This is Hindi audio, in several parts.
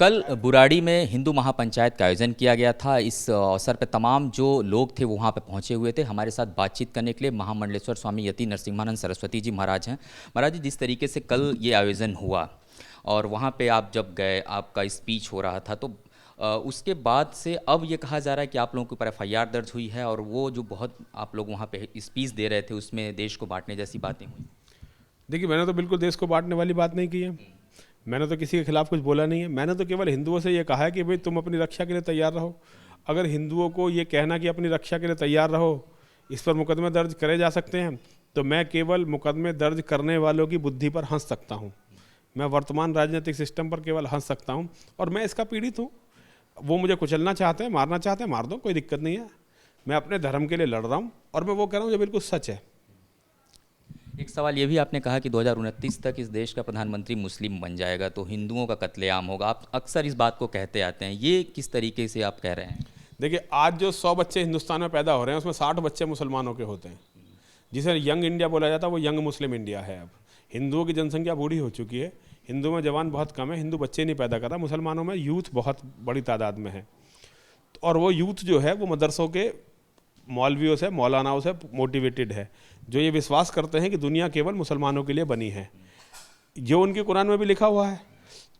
कल बुराड़ी में हिंदू महापंचायत का आयोजन किया गया था। इस अवसर पर तमाम जो लोग थे वो वहाँ पे पहुँचे हुए थे। हमारे साथ बातचीत करने के लिए महामंडलेश्वर स्वामी यति नरसिम्हानंद सरस्वती जी महाराज हैं। महाराज जी, जिस तरीके से कल ये आयोजन हुआ और वहाँ पे आप जब गए, आपका स्पीच हो रहा था, तो उसके बाद से अब ये कहा जा रहा है कि आप लोगों के ऊपर FIR दर्ज हुई है और वो जो बहुत आप लोग वहाँ पे स्पीच दे रहे थे उसमें देश को बांटने जैसी बातें हुई। देखिए, मैंने तो बिल्कुल देश को बांटने वाली बात नहीं की है। मैंने तो किसी के खिलाफ कुछ बोला नहीं है। मैंने तो केवल हिंदुओं से ये कहा है कि भाई तुम अपनी रक्षा के लिए तैयार रहो। अगर हिंदुओं को ये कहना कि अपनी रक्षा के लिए तैयार रहो, इस पर मुकदमे दर्ज करे जा सकते हैं, तो मैं केवल मुकदमे दर्ज करने वालों की बुद्धि पर हंस सकता हूँ। मैं वर्तमान राजनीतिक सिस्टम पर केवल हंस सकता हूँ और मैं इसका पीड़ित हूँ। वो मुझे कुचलना चाहते हैं, मारना चाहते हैं, मार दो, कोई दिक्कत नहीं है। मैं अपने धर्म के लिए लड़ रहा हूँ और मैं वो कह रहा हूँ जो बिल्कुल सच है। एक सवाल ये भी आपने कहा कि 2029 तक इस देश का प्रधानमंत्री मुस्लिम बन जाएगा तो हिंदुओं का कत्लेआम होगा। आप अक्सर इस बात को कहते आते हैं, ये किस तरीके से आप कह रहे हैं? देखिए, आज जो 100 बच्चे हिंदुस्तान में पैदा हो रहे हैं उसमें 60 बच्चे मुसलमानों के होते हैं। जिसे यंग इंडिया बोला जाता है वो यंग मुस्लिम इंडिया है। अब हिंदुओं की जनसंख्या बूढ़ी हो चुकी है। हिंदू में जवान बहुत कम है, हिंदू बच्चे नहीं पैदा कर रहा। मुसलमानों में यूथ बहुत बड़ी तादाद में है और वो यूथ जो है वो मदरसों के मौलवियों से, मौलानाओं से मोटिवेटेड है, जो ये विश्वास करते हैं कि दुनिया केवल मुसलमानों के लिए बनी है, जो उनके कुरान में भी लिखा हुआ है।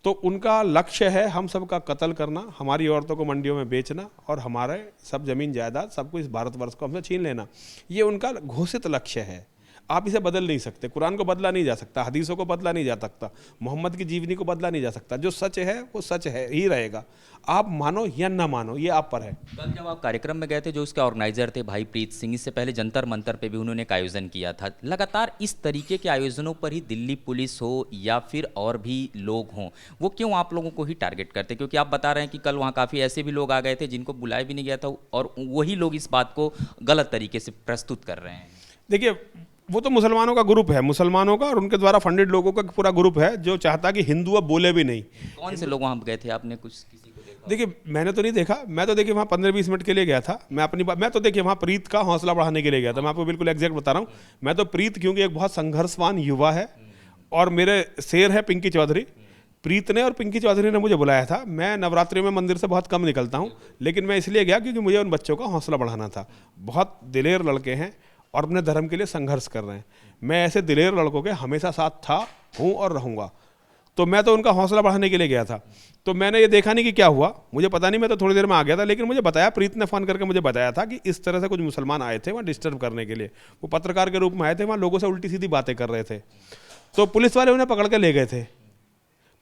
तो उनका लक्ष्य है हम सबका कत्ल करना, हमारी औरतों को मंडियों में बेचना और हमारे सब जमीन जायदाद सब कुछ भारतवर्ष को हमसे छीन लेना। ये उनका घोषित लक्ष्य है। आप इसे बदल नहीं सकते। कुरान को बदला नहीं जा सकता, हदीसों को बदला नहीं जा सकता, मोहम्मद की जीवनी को बदला नहीं जा सकता। जो सच है वो सच है ही रहेगा। आप मानो या ना मानो, ये आप पर है। कल जब आप कार्यक्रम में गए थे, जो उसके ऑर्गेनाइजर थे भाई प्रीत सिंह, इससे पहले जंतर मंतर पे भी उन्होंने एक आयोजन किया था। लगातार इस तरीके के आयोजनों पर ही दिल्ली पुलिस हो या फिर और भी लोग हों, वो क्यों आप लोगों को ही टारगेट करते? क्योंकि आप बता रहे हैं कि कल वहाँ काफ़ी ऐसे भी लोग आ गए थे जिनको बुलाया भी नहीं गया था और वही लोग इस बात को गलत तरीके से प्रस्तुत कर रहे हैं। देखिए, वो तो मुसलमानों का ग्रुप है, मुसलमानों का और उनके द्वारा फंडेड लोगों का पूरा ग्रुप है जो चाहता कि हिंदू अब बोले भी नहीं। कौन से लोग वहाँ गए थे? आपने कुछ किसी को देखा? देखिए, मैंने तो नहीं देखा। मैं तो देखिए वहाँ 15-20 मिनट के लिए गया था। मैं तो देखिए वहाँ प्रीत का हौसला बढ़ाने के लिए गया था। मैं आपको बिल्कुल एग्जैक्ट बता रहा हूँ। मैं तो प्रीत, क्योंकि एक बहुत संघर्षवान युवा है और मेरे शेर है पिंकी चौधरी। प्रीत ने और पिंकी चौधरी ने मुझे बुलाया था। मैं नवरात्रि में मंदिर से बहुत कम निकलता हूँ, लेकिन मैं इसलिए गया क्योंकि मुझे उन बच्चों का हौसला बढ़ाना था। बहुत दिलेर लड़के हैं और अपने धर्म के लिए संघर्ष कर रहे हैं। मैं ऐसे दिलेर लड़कों के हमेशा साथ था, हूँ और रहूँगा। तो मैं तो उनका हौसला बढ़ाने के लिए गया था। तो मैंने ये देखा नहीं कि क्या हुआ, मुझे पता नहीं, मैं तो थोड़ी देर में आ गया था। लेकिन मुझे बताया, प्रीत ने फ़ोन करके मुझे बताया था कि इस तरह से कुछ मुसलमान आए थे वहाँ डिस्टर्ब करने के लिए। वो पत्रकार के रूप में आए थे, वहाँ लोगों से उल्टी सीधी बातें कर रहे थे। तो पुलिस वाले उन्हें पकड़ के ले गए थे।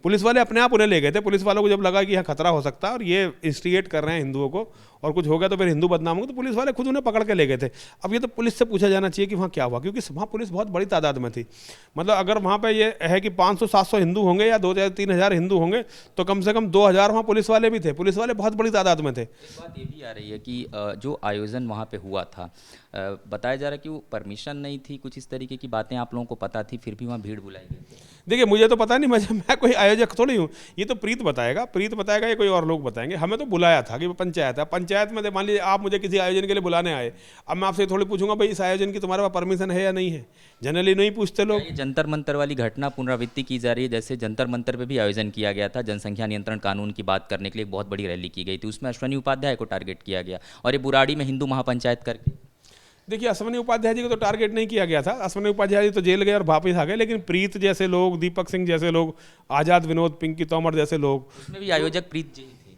पुलिस वाले अपने आप उन्हें ले गए थे। पुलिस वालों को जब लगा कि यहाँ खतरा हो सकता है और ये इंस्टिगेट कर रहे हैं हिंदुओं को और कुछ हो गया तो फिर हिंदू बदनाम होंगे, तो पुलिस वाले खुद उन्हें पकड़ के ले गए थे। अब ये तो पुलिस से पूछा जाना चाहिए कि वहाँ क्या हुआ, क्योंकि वहाँ पुलिस बहुत बड़ी तादाद में थी। मतलब अगर वहाँ पे ये है कि 500-700 हिंदू होंगे या 2000-3000 हिंदू होंगे, तो कम से कम 2000 वहाँ पुलिस वाले भी थे। पुलिस वाले बहुत बड़ी तादाद में थे। एक बात ये भी आ रही है कि जो आयोजन वहाँ पे हुआ था, बताया जा रहा है कि वो परमिशन नहीं थी, कुछ इस तरीके की बातें आप लोगों को पता थी, फिर भी वहाँ भीड़ बुलाई गई थी। देखिए, मुझे तो पता नहीं, मैं कोई आयोजक थोड़ी हूँ। ये तो प्रीत बताएगा या कोई और लोग बताएंगे। हमें तो बुलाया था कि पंचायत है, पंचायत में मान लीजिए आप मुझे किसी आयोजन के लिए बुलाने आए। अब मैं आपसे थोड़ी पूछूंगा भाई इस आयोजन की तुम्हारे पास परमिशन है या नहीं है। जनरली नहीं पूछते लोग। ये जंतर मंतर वाली घटना पुनरावृत्ति की जा रही है। जैसे जंतर मंतर पे भी आयोजन किया गया था, जनसंख्या नियंत्रण कानून की बात करने के लिए एक बहुत बड़ी रैली की गई थी, उसमें अश्वनी उपाध्याय को टारगेट किया गया और ये बुराड़ी में हिंदू महापंचायत करके। देखिए, अश्वनी उपाध्याय जी को तो टारगेट नहीं किया गया था। अश्वनी उपाध्याय जी तो जेल गए और वापस आ गए। लेकिन प्रीत जैसे लोग, दीपक सिंह जैसे लोग, आज़ाद विनोद, पिंकी तोमर जैसे लोग, उसमें भी आयोजक प्रीत जी थे।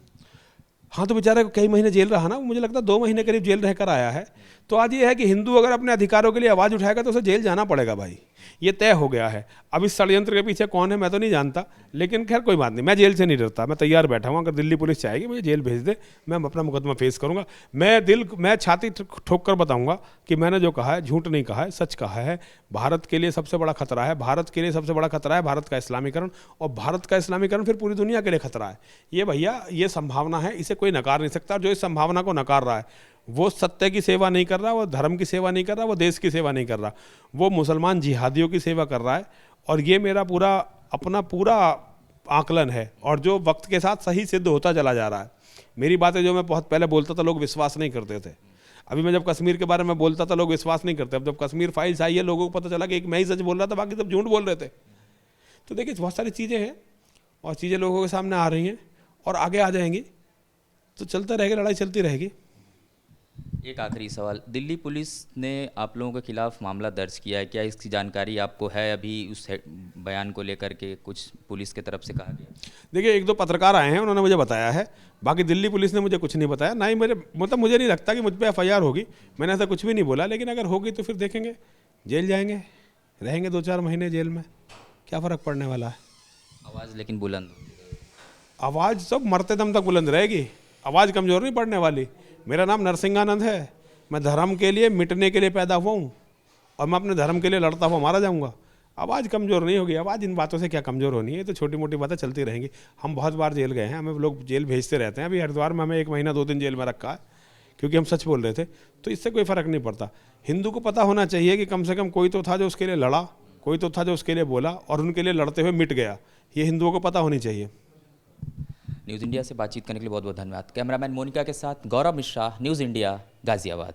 हाँ, तो बेचारा कई महीने जेल रहा ना। मुझे लगता है 2 महीने करीब जेल रहकर आया है। तो आज ये है कि हिंदू अगर अपने अधिकारों के लिए आवाज़ उठाएगा तो उसे जेल जाना पड़ेगा भाई, ये तय हो गया है। अब इस षड्यंत्र के पीछे कौन है मैं तो नहीं जानता, लेकिन खैर कोई बात नहीं, मैं जेल से नहीं डरता। मैं तैयार बैठा हूँ, अगर दिल्ली पुलिस चाहेगी मुझे जेल भेज दे, मैं अपना मुकदमा फेस करूँगा। मैं छाती ठोक कर बताऊँगा कि मैंने जो कहा है झूठ नहीं कहा है, सच कहा है। भारत के लिए सबसे बड़ा खतरा है, भारत के लिए सबसे बड़ा खतरा है भारत का इस्लामीकरण, और भारत का इस्लामीकरण फिर पूरी दुनिया के लिए खतरा है। ये भैया, ये संभावना है, इसे कोई नकार नहीं सकता। जो इस संभावना को नकार रहा है वो सत्य की सेवा नहीं कर रहा, वो धर्म की सेवा नहीं कर रहा, वो देश की सेवा नहीं कर रहा, वो मुसलमान जिहादियों की सेवा कर रहा है। और ये मेरा अपना पूरा आकलन है और जो वक्त के साथ सही सिद्ध होता चला जा रहा है। मेरी बातें जो मैं बहुत पहले बोलता था लोग विश्वास नहीं करते थे। अभी मैं जब कश्मीर के बारे में बोलता था लोग विश्वास नहीं करते। अब जब कश्मीर फाइल्स आई है लोगों को पता चला कि एक मैं ही सच बोल रहा था, बाकी सब झूठ बोल रहे थे। तो देखिए, बहुत सारी चीज़ें हैं और चीज़ें लोगों के सामने आ रही हैं और आगे आ जाएंगी, तो चलता रहेगा, लड़ाई चलती रहेगी। एक आखिरी सवाल, दिल्ली पुलिस ने आप लोगों के खिलाफ मामला दर्ज किया है, क्या इसकी जानकारी आपको है? अभी उस बयान को लेकर के कुछ पुलिस की तरफ से कहा गया? देखिए, एक दो पत्रकार आए हैं, उन्होंने मुझे बताया है, बाकी दिल्ली पुलिस ने मुझे कुछ नहीं बताया, ना ही मुझे नहीं लगता कि मुझ पर FIR होगी। मैंने ऐसा कुछ भी नहीं बोला, लेकिन अगर होगी तो फिर देखेंगे, जेल जाएंगे, रहेंगे 2-4 महीने जेल में, क्या फ़र्क पड़ने वाला है। आवाज़ लेकिन बुलंद हो। आवाज़ सब मरते दम तक बुलंद रहेगी, आवाज़ कमज़ोर नहीं पड़ने वाली। मेरा नाम नरसिंहानंद है, मैं धर्म के लिए मिटने के लिए पैदा हुआ हूँ और मैं अपने धर्म के लिए लड़ता हुआ मारा जाऊँगा। आवाज़ कमज़ोर नहीं होगी, आवाज़ इन बातों से क्या कमज़ोर होनी है, ये तो छोटी मोटी बातें चलती रहेंगी। हम बहुत बार जेल गए हैं, हमें लोग जेल भेजते रहते हैं। अभी हरिद्वार में हमें 1 महीना 2 दिन जेल में रखा है क्योंकि हम सच बोल रहे थे, तो इससे कोई फ़र्क नहीं पड़ता। हिंदू को पता होना चाहिए कि कम से कम कोई तो था जो उसके लिए लड़ा, कोई तो था जो उसके लिए बोला और उनके लिए लड़ते हुए मिट गया, ये हिंदुओं को पता होनी चाहिए। न्यूज़ इंडिया से बातचीत करने के लिए बहुत बहुत धन्यवाद। कैमरामैन मोनिका के साथ गौरव मिश्रा, न्यूज़ इंडिया, गाज़ियाबाद।